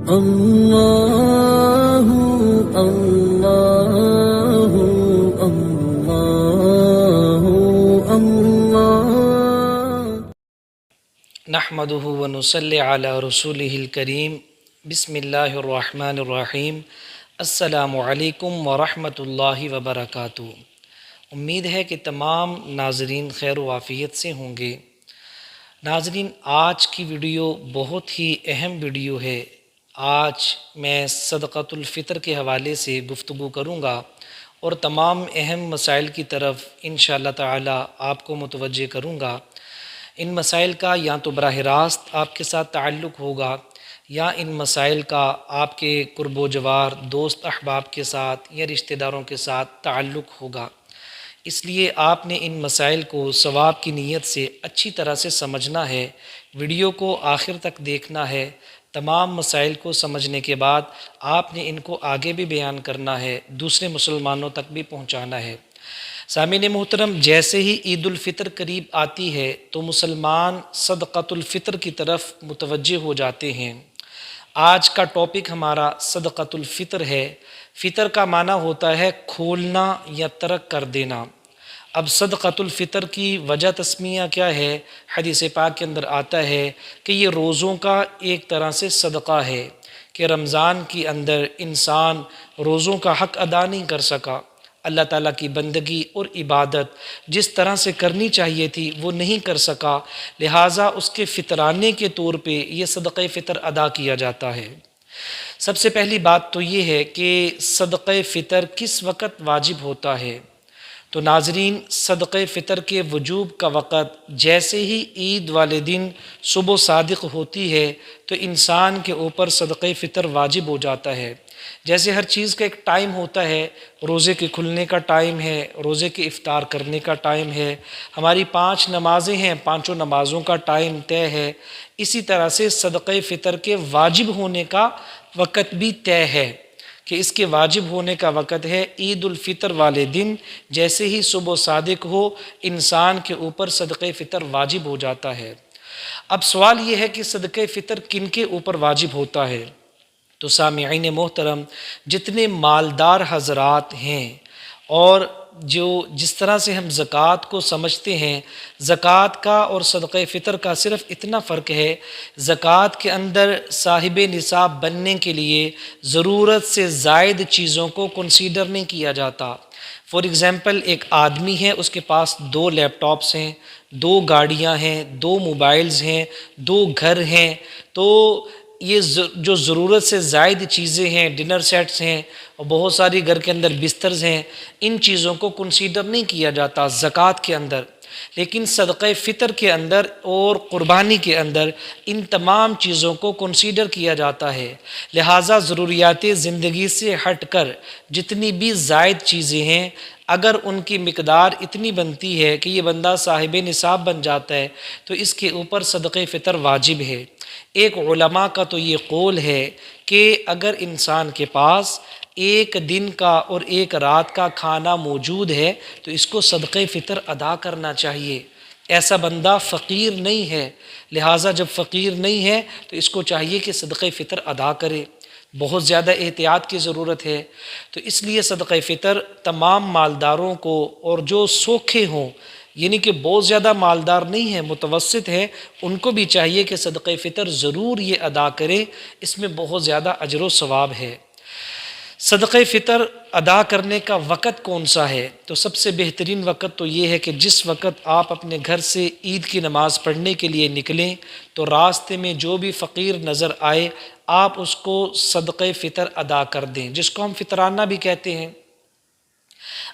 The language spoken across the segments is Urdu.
اللہ اللہ اللہ اللہ نحمده ونصلی علی رسولہ الکریم بسم اللہ الرحمن الرحیم السلام علیکم ورحمۃ اللہ وبرکاتہ۔ امید ہے کہ تمام ناظرین خیر و عافیت سے ہوں گے۔ ناظرین، آج کی ویڈیو بہت ہی اہم ویڈیو ہے۔ آج میں صدقۃ الفطر کے حوالے سے گفتگو کروں گا اور تمام اہم مسائل کی طرف انشاءاللہ تعالی آپ کو متوجہ کروں گا۔ ان مسائل کا یا تو براہ راست آپ کے ساتھ تعلق ہوگا یا ان مسائل کا آپ کے قرب و جوار، دوست احباب کے ساتھ یا رشتہ داروں کے ساتھ تعلق ہوگا۔ اس لیے آپ نے ان مسائل کو ثواب کی نیت سے اچھی طرح سے سمجھنا ہے، ویڈیو کو آخر تک دیکھنا ہے۔ تمام مسائل کو سمجھنے کے بعد آپ نے ان کو آگے بھی بیان کرنا ہے، دوسرے مسلمانوں تک بھی پہنچانا ہے۔ سامعین محترم، جیسے ہی عید الفطر قریب آتی ہے تو مسلمان صدقۃ الفطر کی طرف متوجہ ہو جاتے ہیں۔ آج کا ٹاپک ہمارا صدقۃ الفطر ہے۔ فطر کا معنی ہوتا ہے کھولنا یا ترک کر دینا۔ اب صدقۃ الفطر کی وجہ تسمیہ کیا ہے؟ حدیث پاک کے اندر آتا ہے کہ یہ روزوں کا ایک طرح سے صدقہ ہے کہ رمضان کے اندر انسان روزوں کا حق ادا نہیں کر سکا، اللہ تعالیٰ کی بندگی اور عبادت جس طرح سے کرنی چاہیے تھی وہ نہیں کر سکا، لہٰذا اس کے فطرانے کے طور پہ یہ صدقہ فطر ادا کیا جاتا ہے۔ سب سے پہلی بات تو یہ ہے کہ صدقہ فطر کس وقت واجب ہوتا ہے؟ تو ناظرین، صدقہ فطر کے وجوب کا وقت جیسے ہی عید والے دن صبح صادق ہوتی ہے تو انسان کے اوپر صدقہ فطر واجب ہو جاتا ہے۔ جیسے ہر چیز کا ایک ٹائم ہوتا ہے، روزے کے کھلنے کا ٹائم ہے، روزے کے افطار کرنے کا ٹائم ہے، ہماری 5 نمازیں ہیں، 5 نمازوں کا ٹائم طے ہے، اسی طرح سے صدقہ فطر کے واجب ہونے کا وقت بھی طے ہے کہ اس کے واجب ہونے کا وقت ہے عید الفطر والے دن جیسے ہی صبح صادق ہو انسان کے اوپر صدقہ فطر واجب ہو جاتا ہے۔ اب سوال یہ ہے کہ صدقہ فطر کن کے اوپر واجب ہوتا ہے؟ تو سامعین محترم، جتنے مالدار حضرات ہیں اور جس طرح سے ہم زکوٰۃ کو سمجھتے ہیں، زکوٰۃ کا اور صدقہ فطر کا صرف اتنا فرق ہے، زکوٰۃ کے اندر صاحب نصاب بننے کے لیے ضرورت سے زائد چیزوں کو کنسیڈر نہیں کیا جاتا۔ فار ایگزامپل، ایک آدمی ہے، اس کے پاس 2 لیپ ٹاپس ہیں، 2 گاڑیاں ہیں، 2 موبائلز ہیں، 2 گھر ہیں، تو یہ جو ضرورت سے زائد چیزیں ہیں، ڈنر سیٹس ہیں اور بہت ساری گھر کے اندر بسترز ہیں، ان چیزوں کو کنسیڈر نہیں کیا جاتا زکوٰۃ کے اندر۔ لیکن صدقہ فطر کے اندر اور قربانی کے اندر ان تمام چیزوں کو کنسیڈر کیا جاتا ہے، لہٰذا ضروریات زندگی سے ہٹ کر جتنی بھی زائد چیزیں ہیں اگر ان کی مقدار اتنی بنتی ہے کہ یہ بندہ صاحب نصاب بن جاتا ہے تو اس کے اوپر صدقہ فطر واجب ہے۔ ایک علماء کا تو یہ قول ہے کہ اگر انسان کے پاس ایک دن کا اور ایک رات کا کھانا موجود ہے تو اس کو صدقہ فطر ادا کرنا چاہیے۔ ایسا بندہ فقیر نہیں ہے، لہٰذا جب فقیر نہیں ہے تو اس کو چاہیے کہ صدقہ فطر ادا کرے۔ بہت زیادہ احتیاط کی ضرورت ہے، تو اس لیے صدقہ فطر تمام مالداروں کو، اور جو سوکھے ہوں یعنی کہ بہت زیادہ مالدار نہیں ہیں، متوسط ہیں، ان کو بھی چاہیے کہ صدقہ فطر ضرور یہ ادا کریں، اس میں بہت زیادہ اجر و ثواب ہے۔ صدقہ فطر ادا کرنے کا وقت کون سا ہے؟ تو سب سے بہترین وقت تو یہ ہے کہ جس وقت آپ اپنے گھر سے عید کی نماز پڑھنے کے لیے نکلیں تو راستے میں جو بھی فقیر نظر آئے آپ اس کو صدقہ فطر ادا کر دیں، جس کو ہم فطرانہ بھی کہتے ہیں۔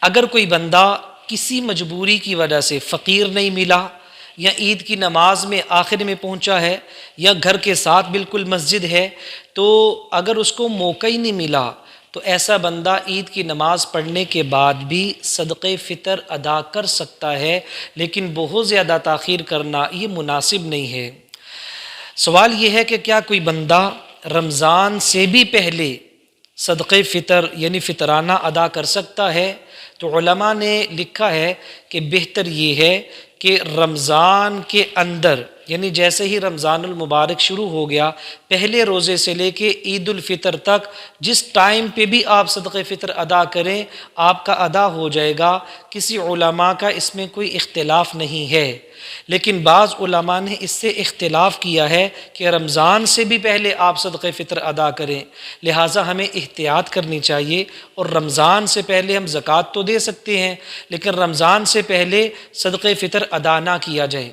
اگر کوئی بندہ کسی مجبوری کی وجہ سے فقیر نہیں ملا، یا عید کی نماز میں آخر میں پہنچا ہے، یا گھر کے ساتھ بالکل مسجد ہے، تو اگر اس کو موقع ہی نہیں ملا تو ایسا بندہ عید کی نماز پڑھنے کے بعد بھی صدقہ فطر ادا کر سکتا ہے، لیکن بہت زیادہ تاخیر کرنا یہ مناسب نہیں ہے۔ سوال یہ ہے کہ کیا کوئی بندہ رمضان سے بھی پہلے صدقہ فطر یعنی فطرانہ ادا کر سکتا ہے؟ تو علماء نے لکھا ہے کہ بہتر یہ ہے کہ رمضان کے اندر یعنی جیسے ہی رمضان المبارک شروع ہو گیا، پہلے روزے سے لے کے عید الفطر تک جس ٹائم پہ بھی آپ صدقہ فطر ادا کریں آپ کا ادا ہو جائے گا۔ کسی علماء کا اس میں کوئی اختلاف نہیں ہے، لیکن بعض علماء نے اس سے اختلاف کیا ہے کہ رمضان سے بھی پہلے آپ صدقہ فطر ادا کریں، لہٰذا ہمیں احتیاط کرنی چاہیے، اور رمضان سے پہلے ہم زکوٰۃ تو دے سکتے ہیں لیکن رمضان سے پہلے صدقہ فطر ادا نہ کیا جائے۔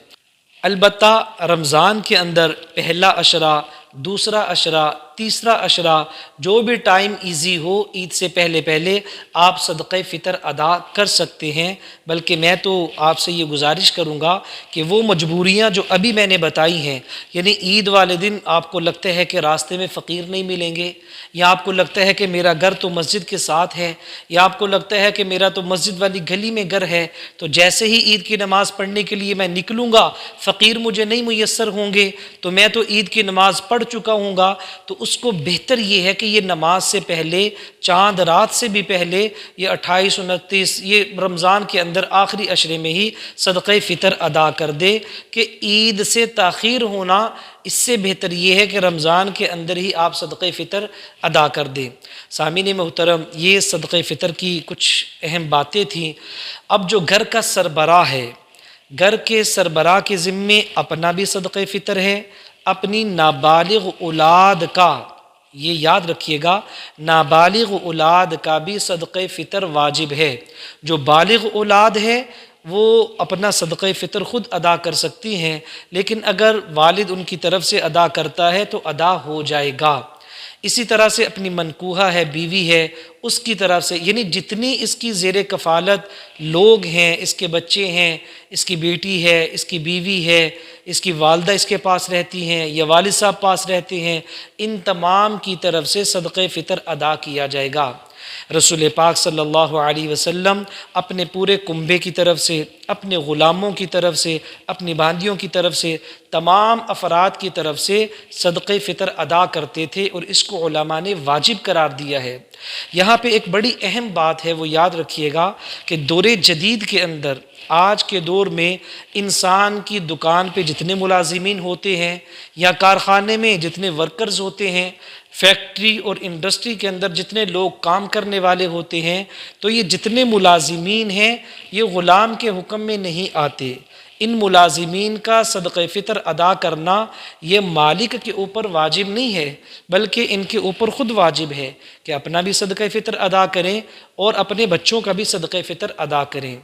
البتہ رمضان کے اندر پہلا عشرہ، دوسرا عشرہ، تیسرا عشرہ، جو بھی ٹائم ایزی ہو عید سے پہلے آپ صدقہ فطر ادا کر سکتے ہیں۔ بلکہ میں تو آپ سے یہ گزارش کروں گا کہ وہ مجبوریاں جو ابھی میں نے بتائی ہیں، یعنی عید والے دن آپ کو لگتا ہے کہ راستے میں فقیر نہیں ملیں گے، یا آپ کو لگتا ہے کہ میرا گھر تو مسجد کے ساتھ ہے، یا آپ کو لگتا ہے کہ میرا تو مسجد والی گلی میں گھر ہے، تو جیسے ہی عید کی نماز پڑھنے کے لیے میں نکلوں گا فقیر مجھے نہیں میسر ہوں گے، تو میں تو عید کی نماز پڑھ چکا ہوں گا، تو اس کو بہتر یہ ہے کہ یہ نماز سے پہلے، چاند رات سے بھی پہلے، یہ 28 29 یہ رمضان کے اندر آخری عشرے میں ہی صدقہ فطر ادا کر دے، کہ عید سے تاخیر ہونا اس سے بہتر یہ ہے کہ رمضان کے اندر ہی آپ صدقہ فطر ادا کر دیں۔ سامعین محترم، یہ صدقہ فطر کی کچھ اہم باتیں تھیں۔ اب جو گھر کا سربراہ ہے، گھر کے سربراہ کے ذمے اپنا بھی صدقہ فطر ہے، اپنی نابالغ اولاد کا، یہ یاد رکھیے گا، نابالغ اولاد کا بھی صدقہ فطر واجب ہے۔ جو بالغ اولاد ہے وہ اپنا صدقہ فطر خود ادا کر سکتی ہیں، لیکن اگر والد ان کی طرف سے ادا کرتا ہے تو ادا ہو جائے گا۔ اسی طرح سے اپنی منکوحہ ہے، بیوی ہے، اس کی طرف سے، یعنی جتنی اس کی زیر کفالت لوگ ہیں، اس کے بچے ہیں، اس کی بیٹی ہے، اس کی بیوی ہے، اس کی والدہ اس کے پاس رہتی ہیں یا والد صاحب پاس رہتے ہیں، ان تمام کی طرف سے صدقہ فطر ادا کیا جائے گا۔ رسول پاک صلی اللہ علیہ وسلم اپنے پورے کنبے کی طرف سے، اپنے غلاموں کی طرف سے، اپنی باندیوں کی طرف سے، تمام افراد کی طرف سے صدقہ فطر ادا کرتے تھے، اور اس کو علماء نے واجب قرار دیا ہے۔ یہاں پہ ایک بڑی اہم بات ہے، وہ یاد رکھیے گا کہ دور جدید کے اندر، آج کے دور میں انسان کی دکان پہ جتنے ملازمین ہوتے ہیں یا کارخانے میں جتنے ورکرز ہوتے ہیں، فیکٹری اور انڈسٹری کے اندر جتنے لوگ کام کرنے والے ہوتے ہیں، تو یہ جتنے ملازمین ہیں یہ غلام کے حکم میں نہیں آتے۔ ان ملازمین کا صدقہ فطر ادا کرنا یہ مالک کے اوپر واجب نہیں ہے، بلکہ ان کے اوپر خود واجب ہے کہ اپنا بھی صدقہ فطر ادا کریں اور اپنے بچوں کا بھی صدقہ فطر ادا کریں۔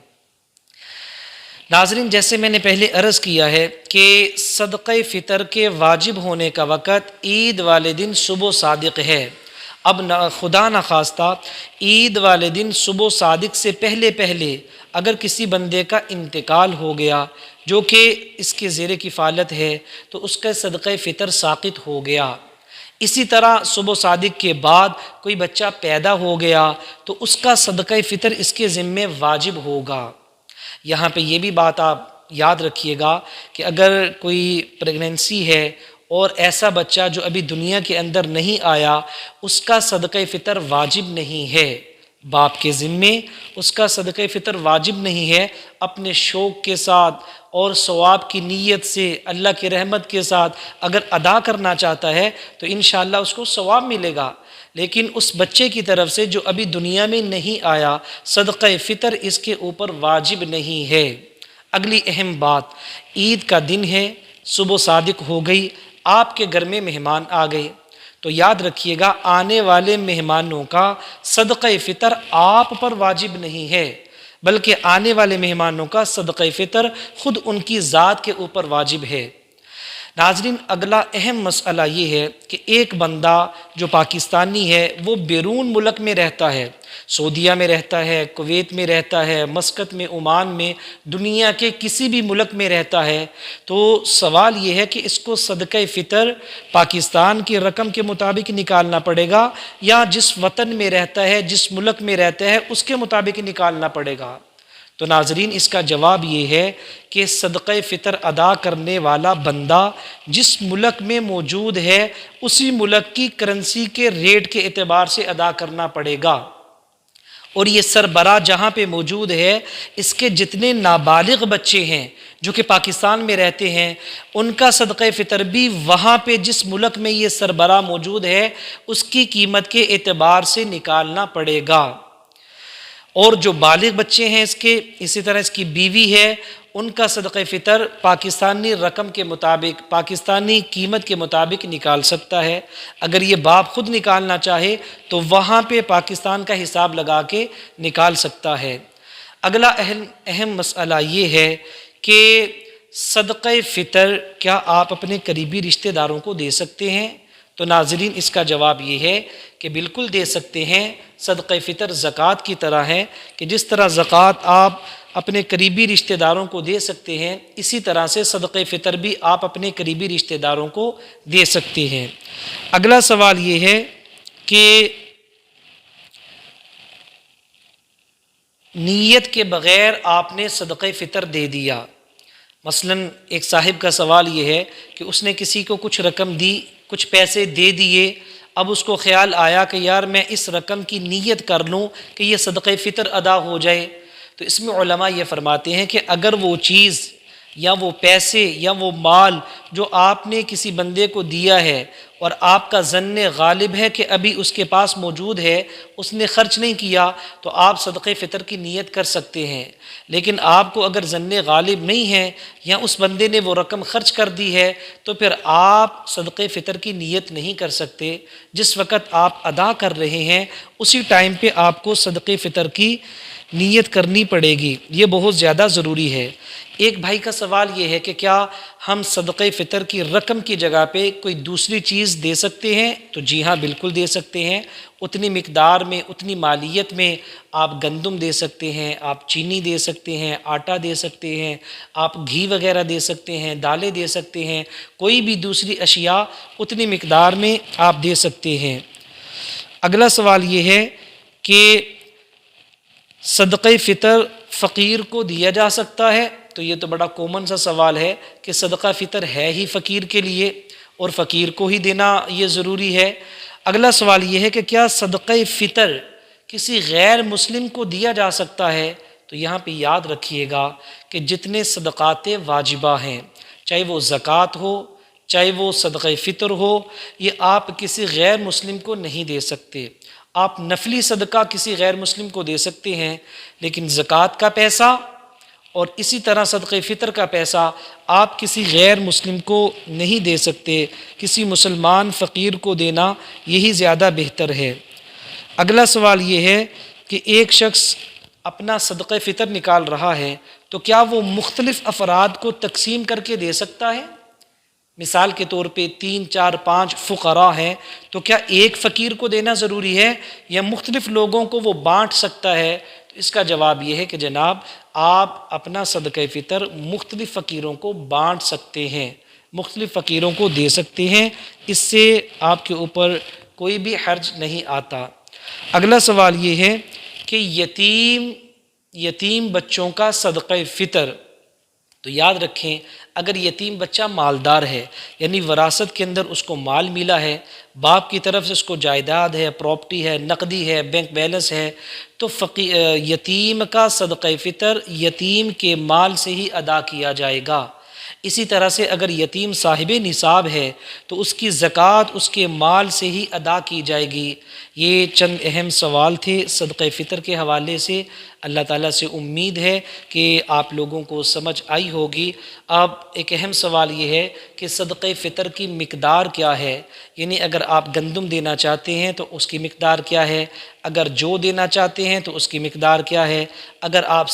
ناظرین، جیسے میں نے پہلے عرض کیا ہے کہ صدقہ فطر کے واجب ہونے کا وقت عید والے دن صبح صادق ہے۔ اب خدا نخواستہ عید والے دن صبح صادق سے پہلے اگر کسی بندے کا انتقال ہو گیا جو کہ اس کے زیر کفالت ہے، تو اس کا صدقہ فطر ساقط ہو گیا۔ اسی طرح صبح صادق کے بعد کوئی بچہ پیدا ہو گیا تو اس کا صدقہ فطر اس کے ذمے واجب ہوگا۔ یہاں پہ یہ بھی بات آپ یاد رکھیے گا کہ اگر کوئی پریگننسی ہے اور ایسا بچہ جو ابھی دنیا کے اندر نہیں آیا، اس کا صدقہ فطر واجب نہیں ہے، باپ کے ذمے اس کا صدقہ فطر واجب نہیں ہے۔ اپنے شوق کے ساتھ اور ثواب کی نیت سے، اللہ کی رحمت کے ساتھ اگر ادا کرنا چاہتا ہے تو انشاءاللہ اس کو ثواب ملے گا، لیکن اس بچے کی طرف سے جو ابھی دنیا میں نہیں آیا، صدقہ فطر اس کے اوپر واجب نہیں ہے۔ اگلی اہم بات، عید کا دن ہے، صبح صادق ہو گئی، آپ کے گھر میں مہمان آ گئے، تو یاد رکھیے گا آنے والے مہمانوں کا صدقہ فطر آپ پر واجب نہیں ہے، بلکہ آنے والے مہمانوں کا صدقہ فطر خود ان کی ذات کے اوپر واجب ہے۔ ناظرین، اگلا اہم مسئلہ یہ ہے کہ ایک بندہ جو پاکستانی ہے وہ بیرون ملک میں رہتا ہے، سعودیہ میں رہتا ہے، کویت میں رہتا ہے، مسقط میں، عمان میں، دنیا کے کسی بھی ملک میں رہتا ہے، تو سوال یہ ہے کہ اس کو صدقہ فطر پاکستان کی رقم کے مطابق نکالنا پڑے گا یا جس وطن میں رہتا ہے، جس ملک میں رہتا ہے اس کے مطابق نکالنا پڑے گا؟ تو ناظرین، اس کا جواب یہ ہے کہ صدقہ فطر ادا کرنے والا بندہ جس ملک میں موجود ہے اسی ملک کی کرنسی کے ریٹ کے اعتبار سے ادا کرنا پڑے گا، اور یہ سربراہ جہاں پہ موجود ہے اس کے جتنے نابالغ بچے ہیں جو کہ پاکستان میں رہتے ہیں، ان کا صدقہ فطر بھی وہاں پہ جس ملک میں یہ سربراہ موجود ہے اس کی قیمت کے اعتبار سے نکالنا پڑے گا۔ اور جو بالغ بچے ہیں اس کے، اسی طرح اس کی بیوی ہے، ان کا صدقہ فطر پاکستانی رقم کے مطابق، پاکستانی قیمت کے مطابق نکال سکتا ہے۔ اگر یہ باپ خود نکالنا چاہے تو وہاں پہ پاکستان کا حساب لگا کے نکال سکتا ہے۔ اگلا اہم مسئلہ یہ ہے کہ صدقہ فطر کیا آپ اپنے قریبی رشتہ داروں کو دے سکتے ہیں؟ تو ناظرین اس کا جواب یہ ہے کہ بالکل دے سکتے ہیں۔ صدقہ فطر زکوٰۃ کی طرح ہے کہ جس طرح زکوٰۃ آپ اپنے قریبی رشتہ داروں کو دے سکتے ہیں، اسی طرح سے صدقہ فطر بھی آپ اپنے قریبی رشتہ داروں کو دے سکتے ہیں۔ اگلا سوال یہ ہے کہ نیت کے بغیر آپ نے صدقہ فطر دے دیا۔ مثلا ایک صاحب کا سوال یہ ہے کہ اس نے کسی کو کچھ رقم دی، کچھ پیسے دے دیے، اب اس کو خیال آیا کہ یار میں اس رقم کی نیت کر لوں کہ یہ صدقہ فطر ادا ہو جائے۔ تو اس میں علماء یہ فرماتے ہیں کہ اگر وہ چیز یا وہ پیسے یا وہ مال جو آپ نے کسی بندے کو دیا ہے اور آپ کا ظن غالب ہے کہ ابھی اس کے پاس موجود ہے، اس نے خرچ نہیں کیا، تو آپ صدقہ فطر کی نیت کر سکتے ہیں۔ لیکن آپ کو اگر ظن غالب نہیں ہے یا اس بندے نے وہ رقم خرچ کر دی ہے تو پھر آپ صدقہ فطر کی نیت نہیں کر سکتے۔ جس وقت آپ ادا کر رہے ہیں اسی ٹائم پہ آپ کو صدقہ فطر کی نیت کرنی پڑے گی، یہ بہت زیادہ ضروری ہے۔ ایک بھائی کا سوال یہ ہے کہ کیا ہم صدقہ فطر کی رقم کی جگہ پہ کوئی دوسری چیز دے سکتے ہیں؟ تو جی ہاں، بالکل دے سکتے ہیں۔ اتنی مقدار میں، اتنی مالیت میں آپ گندم دے سکتے ہیں، آپ چینی دے سکتے ہیں، آٹا دے سکتے ہیں، آپ گھی وغیرہ دے سکتے ہیں، دالیں دے سکتے ہیں، کوئی بھی دوسری اشیاء اتنی مقدار میں آپ دے سکتے ہیں۔ اگلا سوال یہ ہے کہ صدقہ فطر فقیر کو دیا جا سکتا ہے؟ تو یہ تو بڑا کامن سا سوال ہے کہ صدقہ فطر ہے ہی فقیر کے لیے اور فقیر کو ہی دینا یہ ضروری ہے۔ اگلا سوال یہ ہے کہ کیا صدقہ فطر کسی غیر مسلم کو دیا جا سکتا ہے؟ تو یہاں پہ یاد رکھیے گا کہ جتنے صدقات واجبہ ہیں، چاہے وہ زکوٰۃ ہو، چاہے وہ صدقہ فطر ہو، یہ آپ کسی غیر مسلم کو نہیں دے سکتے۔ آپ نفلی صدقہ کسی غیر مسلم کو دے سکتے ہیں، لیکن زکوٰۃ کا پیسہ اور اسی طرح صدقہ فطر کا پیسہ آپ کسی غیر مسلم کو نہیں دے سکتے۔ کسی مسلمان فقیر کو دینا یہی زیادہ بہتر ہے۔ اگلا سوال یہ ہے کہ ایک شخص اپنا صدقہ فطر نکال رہا ہے تو کیا وہ مختلف افراد کو تقسیم کر کے دے سکتا ہے؟ مثال کے طور پہ 3، 4، 5 فقراء ہیں تو کیا ایک فقیر کو دینا ضروری ہے یا مختلف لوگوں کو وہ بانٹ سکتا ہے؟ تو اس کا جواب یہ ہے کہ جناب آپ اپنا صدقہ فطر مختلف فقیروں کو بانٹ سکتے ہیں، مختلف فقیروں کو دے سکتے ہیں، اس سے آپ کے اوپر کوئی بھی حرج نہیں آتا۔ اگلا سوال یہ ہے کہ یتیم بچوں کا صدقہ فطر، تو یاد رکھیں اگر یتیم بچہ مالدار ہے، یعنی وراثت کے اندر اس کو مال ملا ہے، باپ کی طرف سے اس کو جائیداد ہے، پراپرٹی ہے، نقدی ہے، بینک بیلنس ہے، تو یتیم کا صدقہ فطر یتیم کے مال سے ہی ادا کیا جائے گا۔ اسی طرح سے اگر یتیم صاحب نصاب ہے تو اس کی زکوٰۃ اس کے مال سے ہی ادا کی جائے گی۔ یہ چند اہم سوال تھے صدقہ فطر کے حوالے سے۔ اللہ تعالیٰ سے امید ہے کہ آپ لوگوں کو سمجھ آئی ہوگی۔ اب ایک اہم سوال یہ ہے کہ صدقہ فطر کی مقدار کیا ہے، یعنی اگر آپ گندم دینا چاہتے ہیں تو اس کی مقدار کیا ہے، اگر جو دینا چاہتے ہیں تو اس کی مقدار کیا ہے، اگر آپ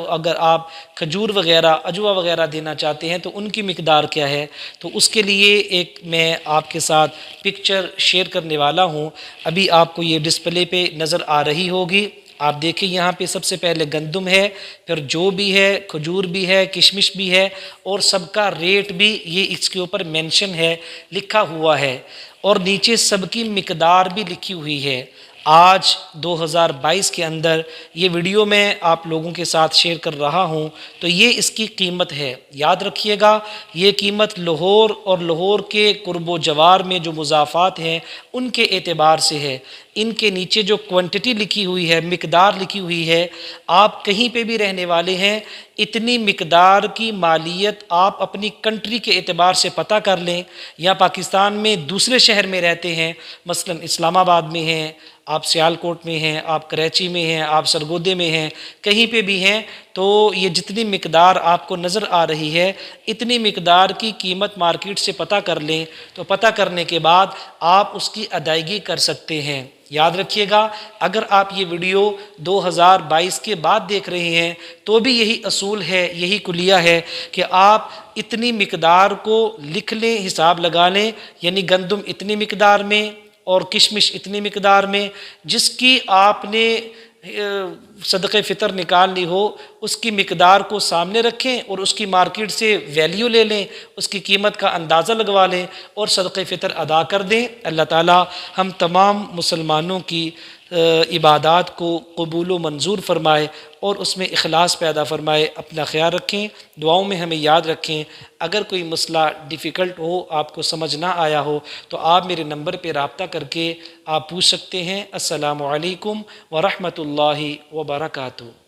اگر آپ کھجور وغیرہ، اجوا وغیرہ دینا چاہتے ہیں تو ان کی مقدار کیا ہے۔ تو اس کے لیے ایک میں آپ کے ساتھ پکچر شیئر کرنے والا ہوں، ابھی آپ کو یہ ڈسپلے پہ نظر آ رہی ہوگی۔ آپ دیکھیں یہاں پہ سب سے پہلے گندم ہے، پھر جو بھی ہے، کھجور بھی ہے، کشمش بھی ہے، اور سب کا ریٹ بھی یہ اس کے اوپر مینشن ہے، لکھا ہوا ہے، اور نیچے سب کی مقدار بھی لکھی ہوئی ہے۔ آج 2022 کے اندر یہ ویڈیو میں آپ لوگوں کے ساتھ شیئر کر رہا ہوں تو یہ اس کی قیمت ہے۔ یاد رکھیے گا یہ قیمت لاہور اور لاہور کے قرب و جوار میں جو مضافات ہیں ان کے اعتبار سے ہے۔ ان کے نیچے جو کوانٹٹی لکھی ہوئی ہے، مقدار لکھی ہوئی ہے، آپ کہیں پہ بھی رہنے والے ہیں، اتنی مقدار کی مالیت آپ اپنی کنٹری کے اعتبار سے پتہ کر لیں، یا پاکستان میں دوسرے شہر میں رہتے ہیں، مثلا اسلام آباد میں ہیں، آپ سیالکوٹ میں ہیں، آپ کراچی میں ہیں، آپ سرگودے میں ہیں، کہیں پہ بھی ہیں، تو یہ جتنی مقدار آپ کو نظر آ رہی ہے اتنی مقدار کی قیمت مارکیٹ سے پتہ کر لیں، تو پتہ کرنے کے بعد آپ اس کی ادائیگی کر سکتے ہیں۔ یاد رکھیے گا، اگر آپ یہ ویڈیو 2022 کے بعد دیکھ رہے ہیں تو بھی یہی اصول ہے، یہی کلیہ ہے کہ آپ اتنی مقدار کو لکھ لیں، حساب لگا لیں، یعنی گندم اتنی مقدار میں اور کشمش اتنی مقدار میں، جس کی آپ نے صدقہ فطر نکالنی ہو اس کی مقدار کو سامنے رکھیں اور اس کی مارکیٹ سے ویلیو لے لیں، اس کی قیمت کا اندازہ لگوا لیں اور صدقہ فطر ادا کر دیں۔ اللہ تعالی ہم تمام مسلمانوں کی عبادات کو قبول و منظور فرمائے اور اس میں اخلاص پیدا فرمائے۔ اپنا خیال رکھیں، دعاؤں میں ہمیں یاد رکھیں۔ اگر کوئی مسئلہ ڈیفیکلٹ ہو، آپ کو سمجھ نہ آیا ہو، تو آپ میرے نمبر پہ رابطہ کر کے آپ پوچھ سکتے ہیں۔ السلام علیکم ورحمۃ اللہ وبرکاتہ۔